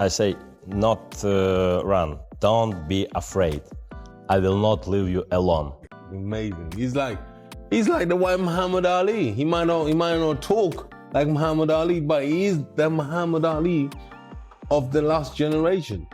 I say, not run. Don't be afraid. I will not leave you alone. Amazing. He's like the white Muhammad Ali. He might not talk like Muhammad Ali, but he is the Muhammad Ali of the last generation.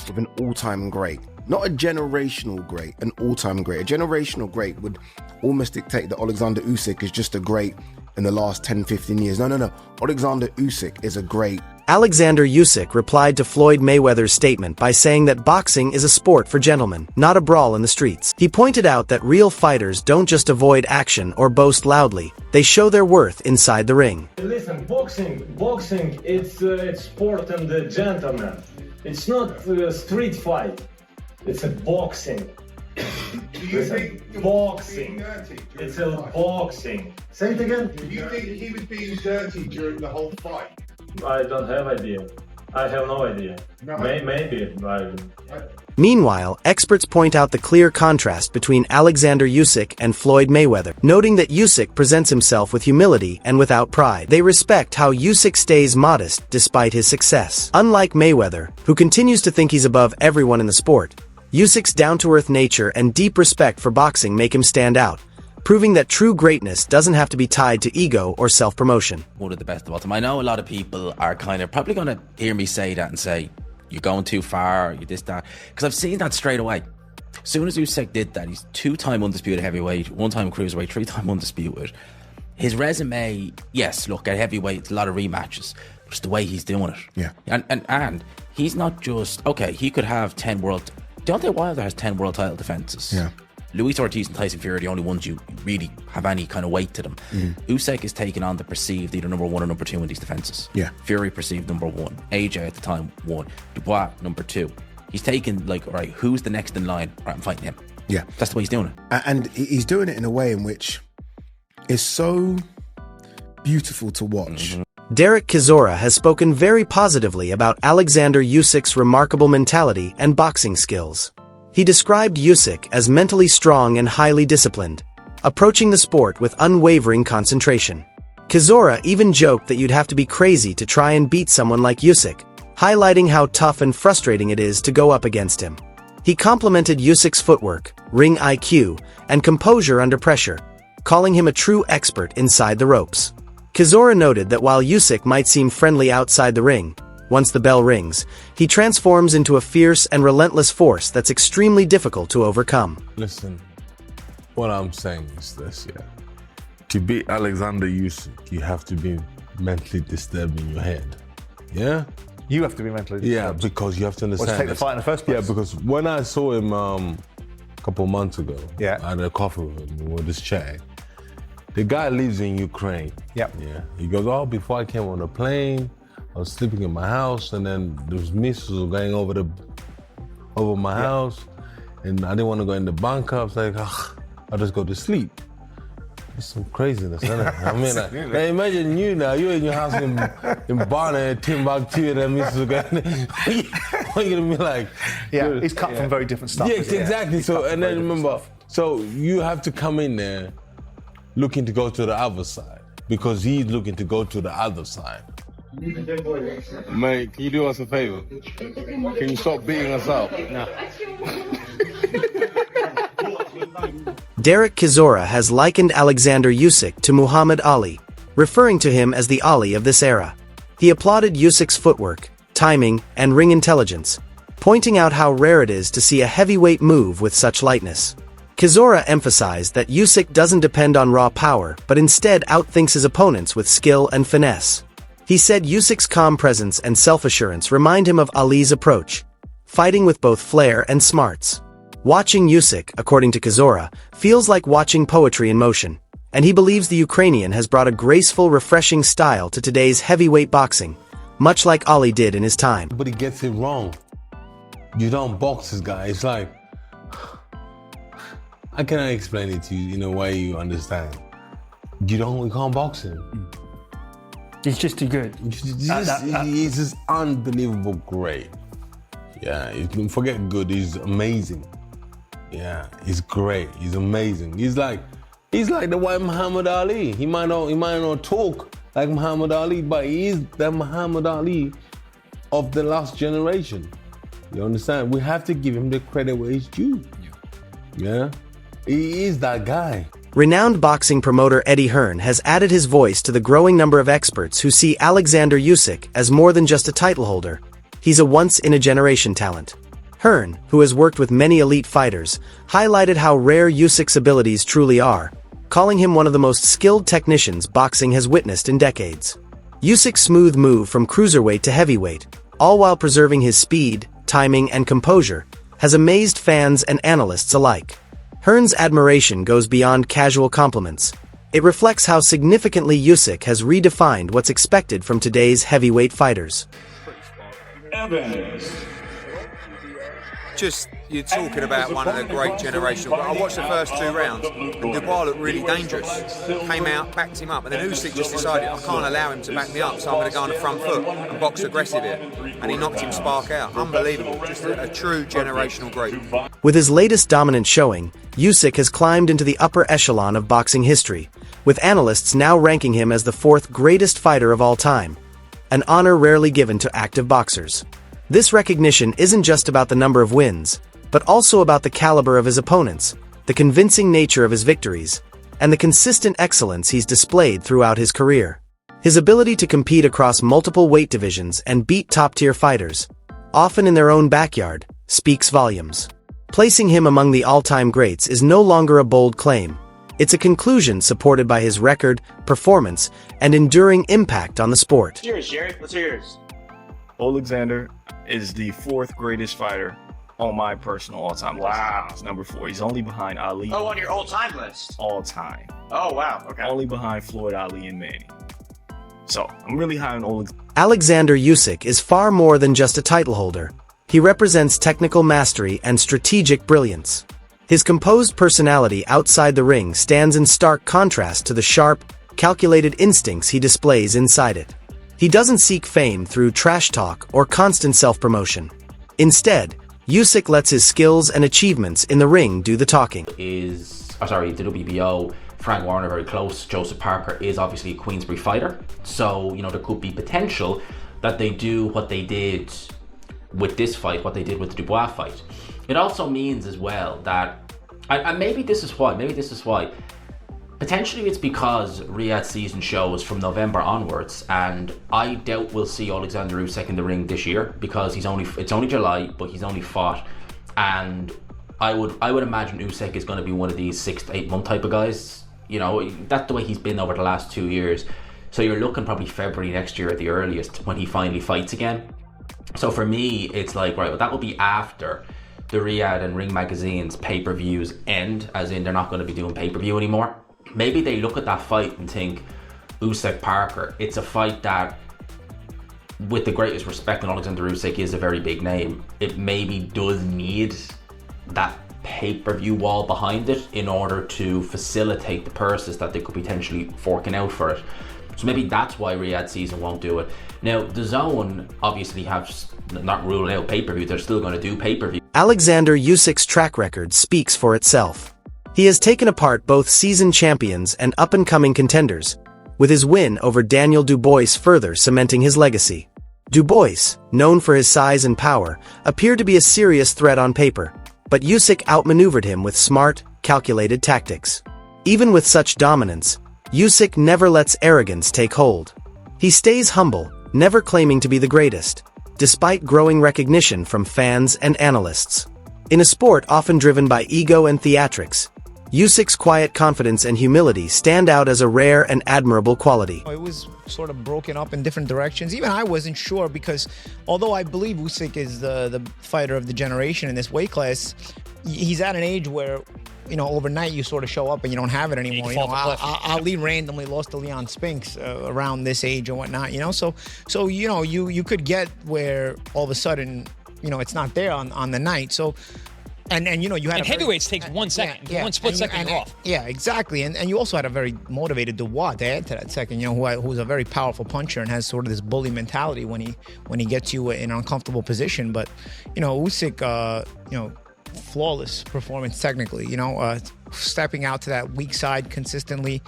With an all-time great. Not a generational great, an all-time great. A generational great would almost dictate that Oleksandr Usyk is just a great in the last 10, 15 years. No. Oleksandr Usyk is a great. Oleksandr Usyk replied to Floyd Mayweather's statement by saying that boxing is a sport for gentlemen, not a brawl in the streets. He pointed out that real fighters don't just avoid action or boast loudly, they show their worth inside the ring. Listen, boxing, it's sport and the gentleman. It's not a street fight. It's a boxing. Boxing. It's a boxing. Say it again. Do you think he was being dirty during the whole fight? I don't have idea. I have no idea. No. Maybe. Meanwhile, experts point out the clear contrast between Oleksandr Usyk and Floyd Mayweather, noting that Usyk presents himself with humility and without pride. They respect how Usyk stays modest despite his success. Unlike Mayweather, who continues to think he's above everyone in the sport, Usyk's down-to-earth nature and deep respect for boxing make him stand out, proving that true greatness doesn't have to be tied to ego or self-promotion. One of the best of all time. I know a lot of people are kind of probably going to hear me say that and say, you're going too far, you this, that. Because I've seen that straight away. As soon as Usyk did that, he's 2-time undisputed heavyweight, 1-time cruiserweight, 3-time undisputed. His resume, yes, look, at heavyweight, it's a lot of rematches. But it's the way he's doing it. Yeah. And he's not just, okay, he could have 10 world... Deontay Wilder has 10 world title defenses. Yeah. Luis Ortiz and Tyson Fury are the only ones you really have any kind of weight to them. Usyk is taking on the perceived either number 1 or number 2 in these defenses. Yeah. Fury perceived number 1. AJ at the time 1. Dubois number 2. He's taking like, all right, who's the next in line? All right, I'm fighting him. Yeah. That's the way he's doing it. And he's doing it in a way in which is so beautiful to watch. Derek Chisora has spoken very positively about Oleksandr Usyk's remarkable mentality and boxing skills. He described Usyk as mentally strong and highly disciplined, approaching the sport with unwavering concentration. Chisora even joked that you'd have to be crazy to try and beat someone like Usyk, highlighting how tough and frustrating it is to go up against him. He complimented Usyk's footwork, ring IQ, and composure under pressure, calling him a true expert inside the ropes. Chisora noted that while Usyk might seem friendly outside the ring, once the bell rings, he transforms into a fierce and relentless force that's extremely difficult to overcome. Listen, what I'm saying is this, yeah. To beat Oleksandr Usyk, you have to be mentally disturbed in your head. Yeah? You have to be mentally disturbed. Yeah, because you have to understand. Well, to take the fight in the first place. Yeah, because when I saw him a couple of months ago, yeah. I had a coffee with him, we were just chatting. The guy lives in Ukraine. Yep. Yeah. He goes, oh, before I came on the plane, I was sleeping in my house, and then there was missiles going over my house, and I didn't want to go in the bunker. I was like, I'll just go to sleep. It's some craziness, isn't it? I mean, like, imagine you're in your house in Barna, Timbuktu, and then missiles are going. What are you gonna be like? Yeah, he's cut from very different stuff. Yeah, exactly. So, and then remember, so you have to come in there looking to go to the other side because he's looking to go to the other side. Mate, can you do us a favor? Can you stop beating us up? No. Derek Chisora has likened Oleksandr Usyk to Muhammad Ali, referring to him as the Ali of this era. He applauded Usyk's footwork, timing, and ring intelligence, pointing out how rare it is to see a heavyweight move with such lightness. Chisora emphasized that Usyk doesn't depend on raw power, but instead outthinks his opponents with skill and finesse. He said Usyk's calm presence and self-assurance remind him of Ali's approach, fighting with both flair and smarts. Watching Usyk, according to Chisora, feels like watching poetry in motion, and he believes the Ukrainian has brought a graceful, refreshing style to today's heavyweight boxing, much like Ali did in his time. But he gets it wrong. You don't box this guy. It's like, how can I explain it to you in a way you understand? We can't box him. He's just too good. He's just unbelievable great. Yeah, you can forget good, he's amazing. Yeah, he's great, he's amazing. He's like the white Muhammad Ali. He might not talk like Muhammad Ali, but he is the Muhammad Ali of the last generation. You understand? We have to give him the credit where it's due. Yeah? He is that guy. Renowned boxing promoter Eddie Hearn has added his voice to the growing number of experts who see Oleksandr Usyk as more than just a title holder. He's a once-in-a-generation talent. Hearn, who has worked with many elite fighters, highlighted how rare Usyk's abilities truly are, calling him one of the most skilled technicians boxing has witnessed in decades. Usyk's smooth move from cruiserweight to heavyweight, all while preserving his speed, timing, and composure, has amazed fans and analysts alike. Hearn's admiration goes beyond casual compliments. It reflects how significantly Usyk has redefined what's expected from today's heavyweight fighters. Just, you're talking about one of the great generational. I watched the first 2 rounds, and Dubois looked really dangerous. Came out, backed him up, and then Usyk just decided, I can't allow him to back me up, so I'm going to go on the front foot and box aggressive here. And he knocked him spark out. Unbelievable. Just a true generational great. With his latest dominant showing, Usyk has climbed into the upper echelon of boxing history, with analysts now ranking him as the 4th greatest fighter of all time, an honor rarely given to active boxers. This recognition isn't just about the number of wins, but also about the caliber of his opponents, the convincing nature of his victories, and the consistent excellence he's displayed throughout his career. His ability to compete across multiple weight divisions and beat top-tier fighters, often in their own backyard, speaks volumes. Placing him among the all-time greats is no longer a bold claim. It's a conclusion supported by his record, performance, and enduring impact on the sport. Cheers, Jerry. Let's hear yours. Oleksandr is the 4th greatest fighter on my personal all-time list. Wow. He's number 4. He's only behind Ali. Oh, on your all-time list? All time. Oh, wow. Okay. Only behind Floyd, Ali, and Manny. So, I'm really high on Oleksandr. Oleksandr Usyk is far more than just a title holder. He represents technical mastery and strategic brilliance. His composed personality outside the ring stands in stark contrast to the sharp, calculated instincts he displays inside it. He doesn't seek fame through trash talk or constant self-promotion. Instead, Usyk lets his skills and achievements in the ring do the talking. The WBO, Frank Warner very close, Joseph Parker is obviously a Queensberry fighter, so there could be potential that they do what they did with this fight, what they did with the Dubois fight. It also means as well that, and maybe this is why, potentially it's because Riyadh's season shows from November onwards, and I doubt we'll see Oleksandr Usyk in the ring this year because it's only July, but he's only fought, and I would imagine Usyk is going to be one of these 6 to 8 month type of guys. That's the way he's been over the last 2 years. So you're looking probably February next year at the earliest when he finally fights again. So for me, it's like, right, well, that will be after the Riyadh and Ring Magazine's pay-per-views end, as in they're not going to be doing pay-per-view anymore. Maybe they look at that fight and think, Usyk Parker, it's a fight that, with the greatest respect, and Oleksandr Usyk is a very big name, it maybe does need that pay-per-view wall behind it in order to facilitate the purses that they could potentially forking out for it. So maybe that's why Riyadh season won't do it. Now, the Zone obviously have not ruled out pay-per-view, they're still going to do pay-per-view. Oleksandr Usyk's track record speaks for itself. He has taken apart both seasoned champions and up-and-coming contenders, with his win over Daniel Dubois further cementing his legacy. Dubois, known for his size and power, appeared to be a serious threat on paper, but Usyk outmaneuvered him with smart, calculated tactics. Even with such dominance, Usyk never lets arrogance take hold. He stays humble, never claiming to be the greatest, despite growing recognition from fans and analysts. In a sport often driven by ego and theatrics, Usyk's quiet confidence and humility stand out as a rare and admirable quality. It was sort of broken up in different directions. Even I wasn't sure, because although I believe Usyk is the fighter of the generation in this weight class, he's at an age where, overnight you sort of show up and you don't have it anymore. Ali randomly lost to Leon Spinks around this age or whatnot, So you could get where all of a sudden, it's not there on the night. So, and you had heavyweights takes 1 second, one split second off. Yeah, exactly. And you also had a very motivated Dubois to add to that second, who's a very powerful puncher and has sort of this bully mentality when he gets you in an uncomfortable position. But, Usyk, flawless performance technically, stepping out to that weak side consistently,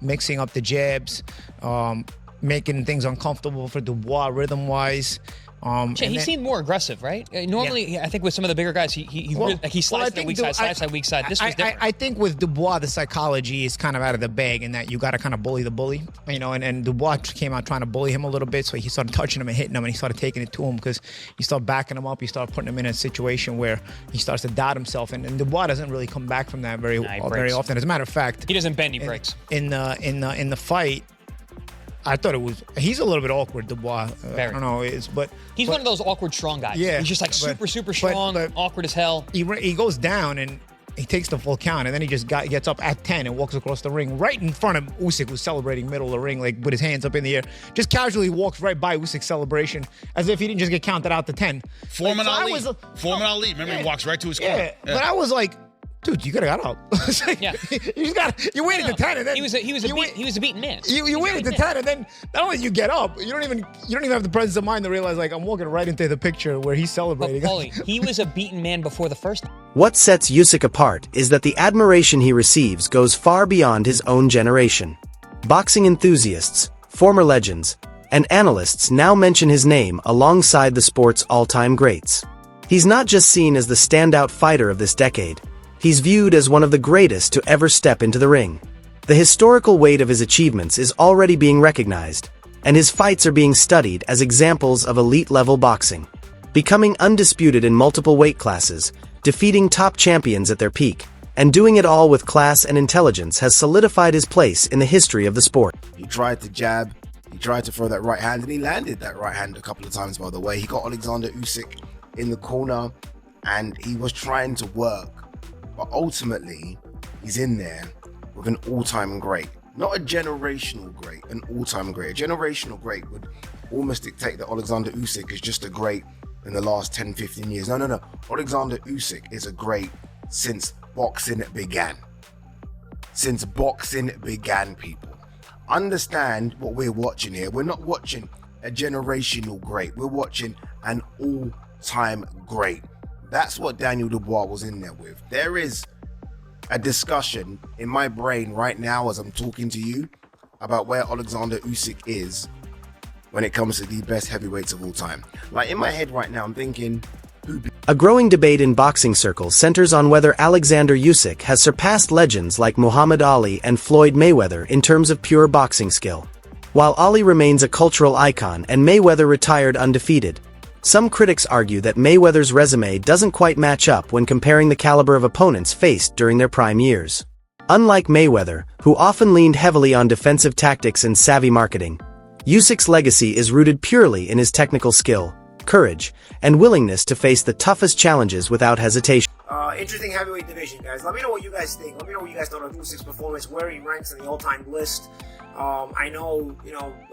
mixing up the jabs, making things uncomfortable for Dubois rhythm-wise. He seemed more aggressive, right? Normally, I think with some of the bigger guys, he slides to the weak side, slides to the weak side. This was different. I think with Dubois, the psychology is kind of out of the bag in that you got to kind of bully the bully, and Dubois came out trying to bully him a little bit, so he started touching him and hitting him, and he started taking it to him because you start backing him up, you start putting him in a situation where he starts to doubt himself, and Dubois doesn't really come back from that very often. As a matter of fact, he doesn't bend, he breaks. In the fight, I thought he's a little bit awkward, Dubois. I don't know, but he's one of those awkward strong guys. Yeah, he's just like super strong, awkward as hell. He goes down and he takes the full count, and then he just gets up at 10 and walks across the ring right in front of Usyk, who's celebrating middle of the ring, like with his hands up in the air. Just casually walks right by Usyk's celebration as if he didn't just get counted out to 10. Foreman Ali. Remember, he walks right to his corner. Yeah, but I was like, dude, you could have got up. You waited to 10, and then he was a beaten man. You waited to 10, and then not only you get up, you don't even have the presence of mind to realize like I'm walking right into the picture where he's celebrating. But Paulie, he was a beaten man before the first. What sets Usyk apart is that the admiration he receives goes far beyond his own generation. Boxing enthusiasts, former legends, and analysts now mention his name alongside the sport's all-time greats. He's not just seen as the standout fighter of this decade. He's viewed as one of the greatest to ever step into the ring. The historical weight of his achievements is already being recognized, and his fights are being studied as examples of elite-level boxing. Becoming undisputed in multiple weight classes, defeating top champions at their peak, and doing it all with class and intelligence has solidified his place in the history of the sport. He tried to jab, he tried to throw that right hand, and he landed that right hand a couple of times, by the way. He got Oleksandr Usyk in the corner, and he was trying to work. But ultimately, he's in there with an all-time great. Not a generational great, an all-time great. A generational great would almost dictate that Oleksandr Usyk is just a great in the last 10, 15 years. No. Oleksandr Usyk is a great since boxing began. Since boxing began, people. Understand what we're watching here. We're not watching a generational great. We're watching an all-time great. That's what Daniel Dubois was in there with. There is a discussion in my brain right now as I'm talking to you about where Oleksandr Usyk is when it comes to the best heavyweights of all time. Like in my head right now, I'm thinking, A growing debate in boxing circles centers on whether Oleksandr Usyk has surpassed legends like Muhammad Ali and Floyd Mayweather in terms of pure boxing skill. While Ali remains a cultural icon and Mayweather retired undefeated, some critics argue that Mayweather's resume doesn't quite match up when comparing the caliber of opponents faced during their prime years. Unlike Mayweather, who often leaned heavily on defensive tactics and savvy marketing, Usyk's legacy is rooted purely in his technical skill, courage, and willingness to face the toughest challenges without hesitation. Interesting heavyweight division, guys. Let me know what you guys think. Let me know what you guys thought of Usyk's performance, where he ranks in the all-time list. I know,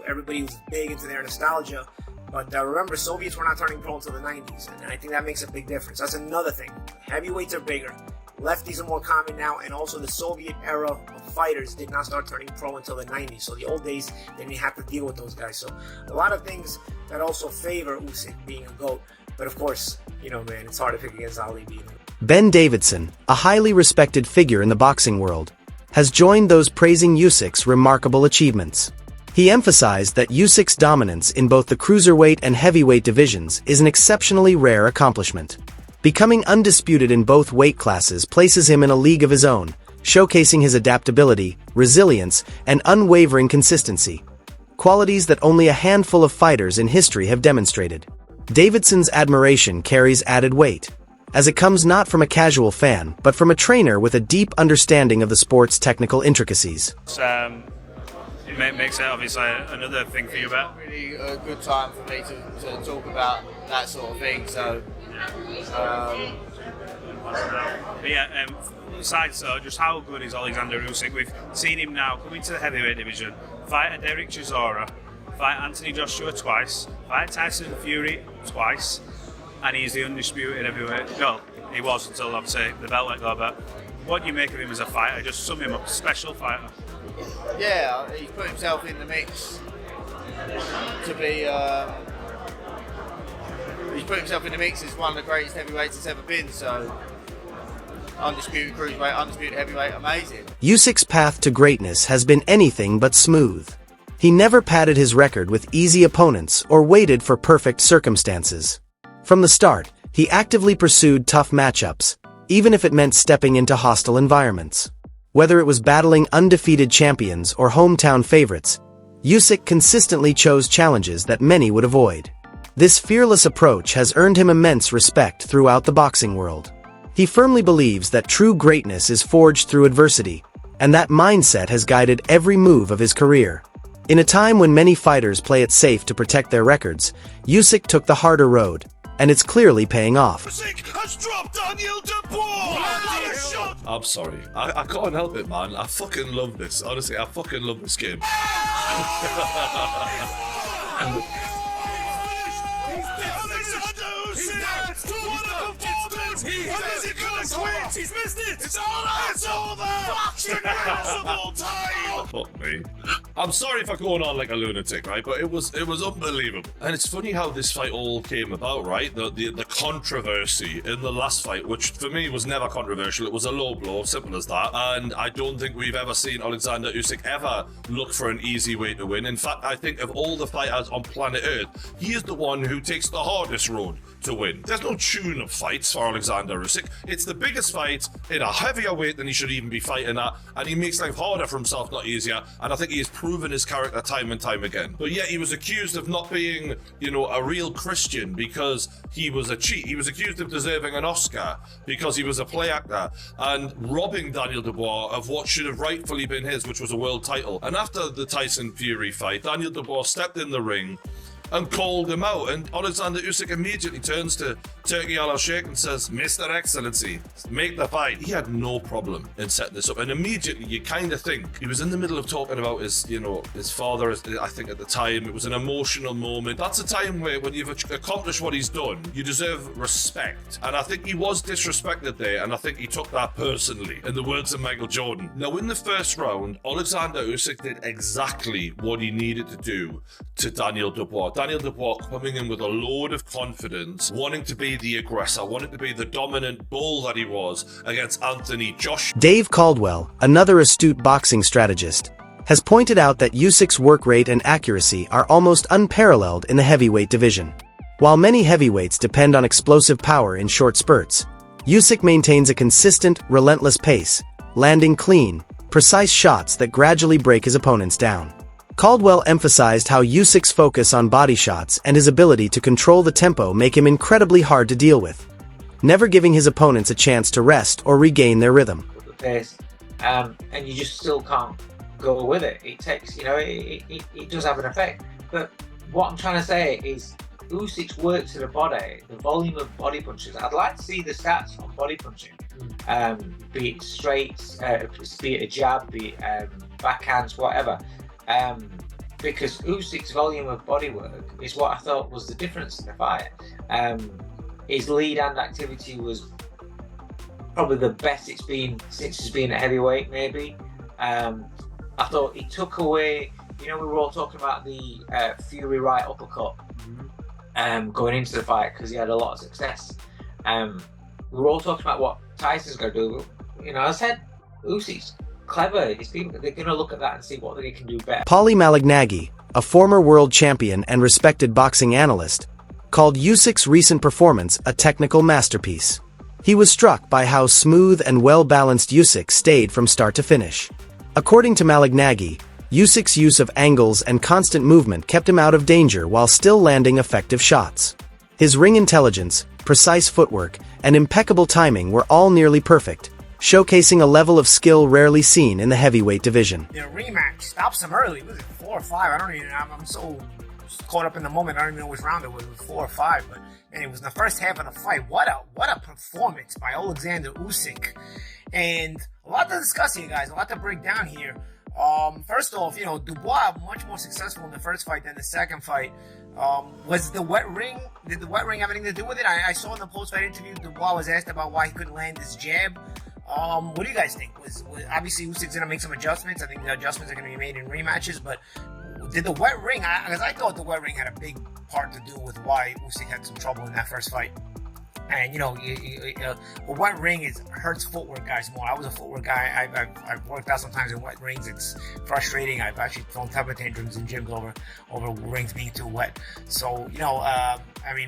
everybody was big into their nostalgia. But remember, Soviets were not turning pro until the 90s, and I think that makes a big difference. That's another thing. Heavyweights are bigger. Lefties are more common now, and also the Soviet era of fighters did not start turning pro until the 90s. So the old days, they didn't have to deal with those guys. So a lot of things that also favor Usyk being a GOAT. But of course, man, it's hard to pick against Ali being him. Ben Davidson, a highly respected figure in the boxing world, has joined those praising Usyk's remarkable achievements. He emphasized that Usyk's dominance in both the cruiserweight and heavyweight divisions is an exceptionally rare accomplishment. Becoming undisputed in both weight classes places him in a league of his own, showcasing his adaptability, resilience, and unwavering consistency, qualities that only a handful of fighters in history have demonstrated. Davidson's admiration carries added weight, as it comes not from a casual fan, but from a trainer with a deep understanding of the sport's technical intricacies. It makes it obviously another thing for you about. Really a good time for me to talk about that sort of thing. So, besides just how good is Oleksandr Usyk? We've seen him now come into the heavyweight division, fight Derek Chisora, fight Anthony Joshua twice, fight Tyson Fury twice, and he's the undisputed heavyweight. Well, he was until obviously the belt let go. But what do you make of him as a fighter? Just sum him up, special fighter. Yeah, he's put himself in the mix to be. He's put himself in the mix as one of the greatest heavyweights that's ever been. So, undisputed cruiserweight, undisputed heavyweight, amazing. Usyk's path to greatness has been anything but smooth. He never padded his record with easy opponents or waited for perfect circumstances. From the start, he actively pursued tough matchups, even if it meant stepping into hostile environments. Whether it was battling undefeated champions or hometown favorites, Usyk consistently chose challenges that many would avoid. This fearless approach has earned him immense respect throughout the boxing world. He firmly believes that true greatness is forged through adversity, and that mindset has guided every move of his career. In a time when many fighters play it safe to protect their records, Usyk took the harder road, and it's clearly paying off. I'm sorry. I can't help it, man. I fucking love this. Honestly, I fucking love this game. He's missed it! It's over! Fuck me. I'm sorry for going on like a lunatic, right? But it was unbelievable. And it's funny how this fight all came about, right? The controversy in the last fight, which for me was never controversial. It was a low blow, simple as that. And I don't think we've ever seen Oleksandr Usyk ever look for an easy way to win. In fact, I think of all the fighters on planet Earth, he is the one who takes the hardest road to win. There's no tune-up fights for Oleksandr Usyk. It's the biggest fight in a heavier weight than he should even be fighting at, and he makes life harder for himself, not easier, and I think he has proven his character time and time again. But yet he was accused of not being, a real Christian because he was a cheat. He was accused of deserving an Oscar because he was a play actor and robbing Daniel Dubois of what should have rightfully been his, which was a world title. And after the Tyson Fury fight, Daniel Dubois stepped in the ring and called him out, and Oleksandr Usyk immediately turns to Turki Al-Sheikh and says, Mr. Excellency, make the fight. He had no problem in setting this up, and immediately you kind of think he was in the middle of talking about his father. I think at the time it was an emotional moment. That's a time where when you've accomplished what he's done, you deserve respect, and I think he was disrespected there, and I think he took that personally, in the words of Michael Jordan. Now in the first round, Oleksandr Usyk did exactly what he needed to do to Daniel Dubois. Daniel Dubois coming in with a load of confidence, wanting to be the aggressor, wanting to be the dominant bull that he was against Anthony Joshua. Dave Caldwell, another astute boxing strategist, has pointed out that Usyk's work rate and accuracy are almost unparalleled in the heavyweight division. While many heavyweights depend on explosive power in short spurts, Usyk maintains a consistent, relentless pace, landing clean, precise shots that gradually break his opponents down. Caldwell emphasized how Usyk's focus on body shots and his ability to control the tempo make him incredibly hard to deal with, never giving his opponents a chance to rest or regain their rhythm. The pace, and you just still can't go with it. It takes, it does have an effect. But what I'm trying to say is Usyk's work to the body, the volume of body punches. I'd like to see the stats on body punching, be it straights, be it a jab, be it backhands, whatever. Because Usyk's volume of bodywork is what I thought was the difference in the fight. His lead hand activity was probably the best it's been since he's been at heavyweight, maybe. I thought he took away, we were all talking about the Fury right uppercut going into the fight because he had a lot of success. We were all talking about what Tyson's going to do. I said Usyk's clever. They're going to look at that and see what they can do better. Paulie Malignaggi, a former world champion and respected boxing analyst, called Usyk's recent performance a technical masterpiece. He was struck by how smooth and well-balanced Usyk stayed from start to finish. According to Malignaggi, Usyk's use of angles and constant movement kept him out of danger while still landing effective shots. His ring intelligence, precise footwork, and impeccable timing were all nearly perfect, showcasing a level of skill rarely seen in the heavyweight division. The rematch stops him early. Was it 4 or 5? I'm so caught up in the moment. I don't even know which round it was. It was 4 or 5, but it was in the first half of the fight. What a performance by Oleksandr Usyk. And a lot to discuss here, guys. A lot to break down here. First off, Dubois much more successful in the first fight than the second fight. Was the wet ring? Did the wet ring have anything to do with it? I saw in the post-fight interview, Dubois was asked about why he couldn't land his jab. What do you guys think? Was obviously Usyk's gonna make some adjustments. I think the adjustments are gonna be made in rematches. But did the wet ring? Because I thought the wet ring had a big part to do with why Usyk had some trouble in that first fight. And a wet ring hurts footwork guys more. I was a footwork guy. I've worked out sometimes in wet rings. It's frustrating. I've actually thrown temper tantrums in gyms over rings being too wet. So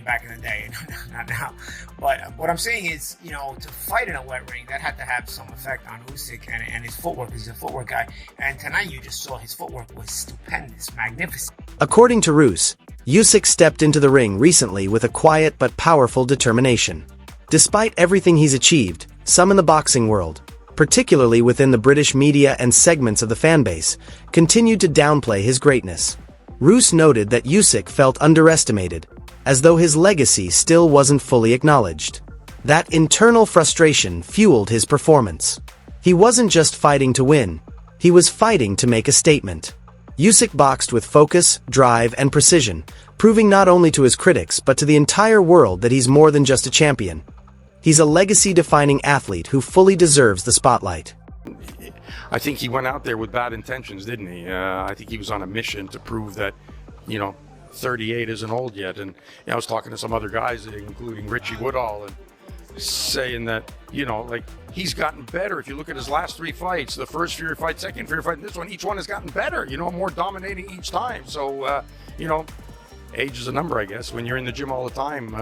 back in the day, not now. But what I'm saying is, to fight in a wet ring, that had to have some effect on Usyk and his footwork. He's a footwork guy. And tonight you just saw his footwork was stupendous, magnificent. According to Rus, Usyk stepped into the ring recently with a quiet but powerful determination. Despite everything he's achieved, some in the boxing world, particularly within the British media and segments of the fanbase, continued to downplay his greatness. Rus noted that Usyk felt underestimated, as though his legacy still wasn't fully acknowledged. That internal frustration fueled his performance. He wasn't just fighting to win, he was fighting to make a statement. Usyk boxed with focus, drive, and precision, proving not only to his critics but to the entire world that he's more than just a champion. He's a legacy-defining athlete who fully deserves the spotlight. I think he went out there with bad intentions, didn't he? I think he was on a mission to prove that, 38 isn't old yet. And I was talking to some other guys, including Richie Woodall, and saying that, he's gotten better. If you look at his last 3 fights, the first Fury fight, second Fury fight, this one, each one has gotten better, more dominating each time. So, age is a number, I guess. When you're in the gym all the time,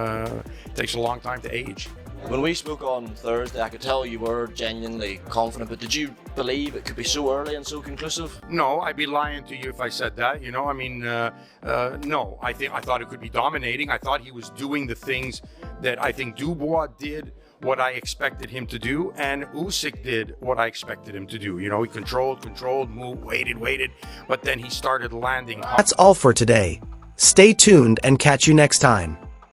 it takes a long time to age. When we spoke on Thursday, I could tell you were genuinely confident, but did you believe it could be so early and so conclusive? No, I'd be lying to you if I said that. No. I thought it could be dominating. I thought he was doing the things that I think Dubois did, what I expected him to do, and Usyk did what I expected him to do. He controlled, moved, waited, but then he started landing. That's all for today. Stay tuned and catch you next time.